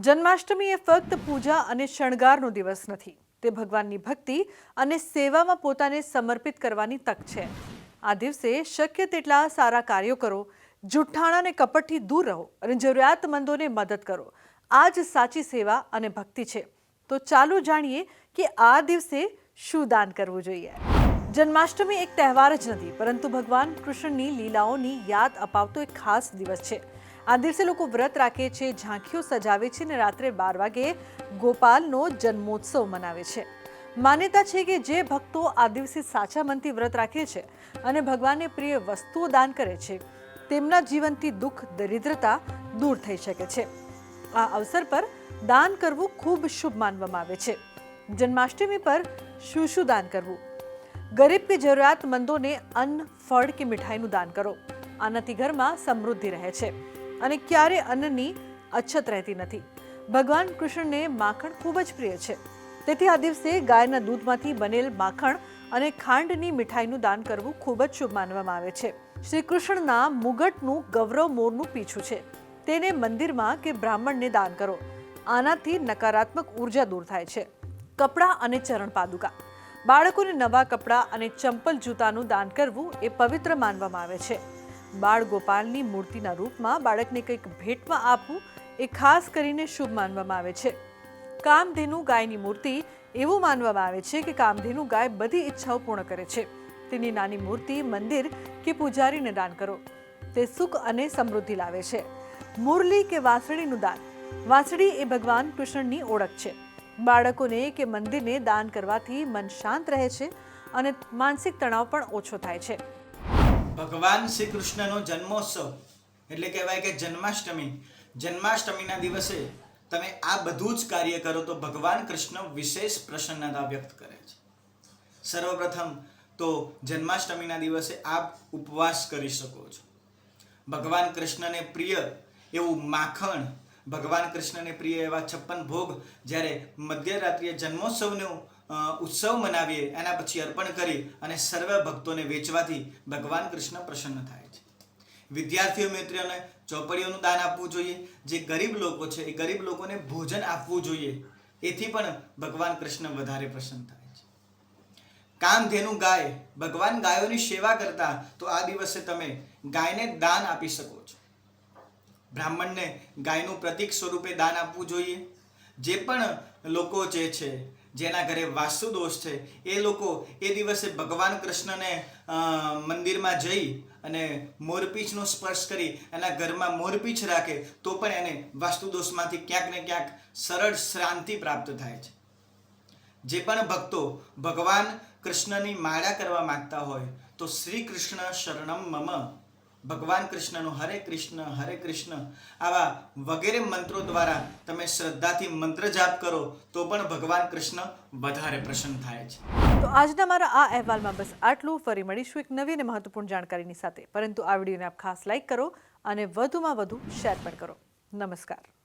જન્માષ્ટમી એ ફક્ત પૂજા અને શણગારનો દિવસ નથી, તે ભગવાનની ભક્તિ અને સેવામાં પોતાને સમર્પિત કરવાની તક છે. આ દિવસે શક્ય તેટલા સારા કાર્યો કરો, જુઠ્ઠાણા અને કપટથી દૂર રહો અને જરૂરિયાતમંદોને મદદ કરો. આ જ સાચી સેવા અને ભક્તિ છે. તો ચાલો જાણીએ કે આ દિવસે શું દાન કરવું જોઈએ. જન્માષ્ટમી એક તહેવાર જ નથી, પરંતુ ભગવાન કૃષ્ણની લીલાઓની યાદ અપાવતો એક ખાસ દિવસ છે. આ દિવસે લોકો વ્રત રાખે છે, ઝાંખીઓ સજાવે છે અને રાત્રે 12 વાગે ગોપાલનો જન્મોત્સવ મનાવે છે. માન્યતા છે કે જે ભક્તો આ દિવસે સાચા મનથી વ્રત રાખે છે અને ભગવાનને પ્રિય વસ્તુઓ દાન કરે છે, તેમના જીવનથી દુઃખ દરિદ્રતા દૂર થઈ શકે છે. આ અવસર પર દાન કરવું ખૂબ શુભ માનવામાં આવે છે. જન્માષ્ટમી પર શું શું દાન કરવું? ગરીબ કે જરૂરિયાતમંદોને અન્ન, ફળ કે મીઠાઈનું દાન કરો. આનાથી ઘરમાં સમૃદ્ધિ રહે છે અને ક્યારે અન્નની અછત રહેતી નથી. ભગવાન કૃષ્ણને માખણ ખૂબ જ પ્રિય છે, તેથી આ દિવસે ગાયના દૂધમાંથી બનેલ માખણ અને ખાંડની મીઠાઈનું દાન કરવું ખૂબ જ શુભ માનવામાં આવે છે. શ્રી કૃષ્ણના મુગટનું ગૌરવ મોરનું પીછું છે, તેને મંદિરમાં કે બ્રાહ્મણને દાન કરો. આનાથી નકારાત્મક ઉર્જા દૂર થાય છે. કપડાં અને ચરણ પાદુકા. બાળકોને નવા કપડાં અને ચંપલ જૂતાનું દાન કરવું એ પવિત્ર માનવામાં આવે છે. બાળ ગોપાલની મૂર્તિના રૂપમાં બાળકને કંઈક ભેટમાં આપવું એ ખાસ કરીને શુભ માનવામાં આવે છે. કામધેનુ ગાયની મૂર્તિ. એવું માનવામાં આવે છે કે કામધેનુ ગાય બધી ઈચ્છાઓ પૂર્ણ કરે છે. તેની નાની મૂર્તિ મંદિર કે પૂજારીને દાન કરો. તે સુખ અને સમૃદ્ધિ લાવે છે. મુરલી કે વાંસળીનું દાન. વાંસળી એ ભગવાન કૃષ્ણની ઓળખ છે. બાળકોને કે મંદિરને દાન કરવાથી મન શાંત રહે છે અને માનસિક તણાવ પણ ઓછો થાય છે. ભગવાન શ્રી કૃષ્ણનો જન્મોત્સવ એટલે કહેવાય કે જન્માષ્ટમીના દિવસે તમે આ બધું જ કાર્ય કરો તો ભગવાન કૃષ્ણ વિશેષ પ્રસન્નતા વ્યક્ત કરે છે. સર્વપ્રથમ તો જન્માષ્ટમીના દિવસે આપ ઉપવાસ કરી શકો છો. ભગવાન કૃષ્ણને પ્રિય એવું માખણ, ભગવાન કૃષ્ણને પ્રિય એવા 56 ભોગ જ્યારે મધ્યરાત્રિએ જન્મોત્સવનું ઉત્સવ મનાવીએ એના પછી અર્પણ કરી અને સર્વ ભક્તોને વેચવાથી ભગવાન કૃષ્ણ પ્રસન્ન થાય છે. વિદ્યાર્થીઓ મિત્રોને ચોપડીઓનું દાન આપવું જોઈએ. જે ગરીબ લોકો છે એ ગરીબ લોકોને ભોજન આપવું જોઈએ. એથી પણ ભગવાન કૃષ્ણ વધારે પ્રસન્ન થાય છે. કામધેનુ ગાય. ભગવાન ગાયોની સેવા કરતા તો આ દિવસે તમે ગાયને દાન આપી શકો છો. બ્રાહ્મણને ગાયનું પ્રતીક સ્વરૂપે દાન આપવું જોઈએ. જે પણ લોકો જે છે જેના ઘરે વાસ્તુ દોષ છે એ લોકો એ દિવસે ભગવાન કૃષ્ણને મંદિરમાં જઈ અને મોરપીંછનો સ્પર્શ કરી એના ઘરમાં મોરપીંછ રાખે તો પણ એને વાસ્તુ દોષમાંથી ક્યાંક ને ક્યાંક સરળ શાંતિ પ્રાપ્ત થાય છે. જે પણ ભક્તો ભગવાન કૃષ્ણની માળા કરવા માંગતા હોય તો શ્રી કૃષ્ણ શરણમ મમ, ભગવાન કૃષ્ણનો હરે કૃષ્ણ આવા વગેરે મંત્રો દ્વારા તમે શ્રદ્ધાથી મંત્ર જાપ કરો તો પણ ભગવાન કૃષ્ણ વધારે પ્રસન્ન થાય છે. તો આજના મારા આ અહેવાલમાં બસ આટલું. ફરી મળીશું એક નવી અને મહત્વપૂર્ણ જાણકારીની સાથે. પરંતુ આ વિડીયોને આપ ખાસ લાઈક કરો અને વધુમાં વધુ શેર પણ કરો. નમસ્કાર.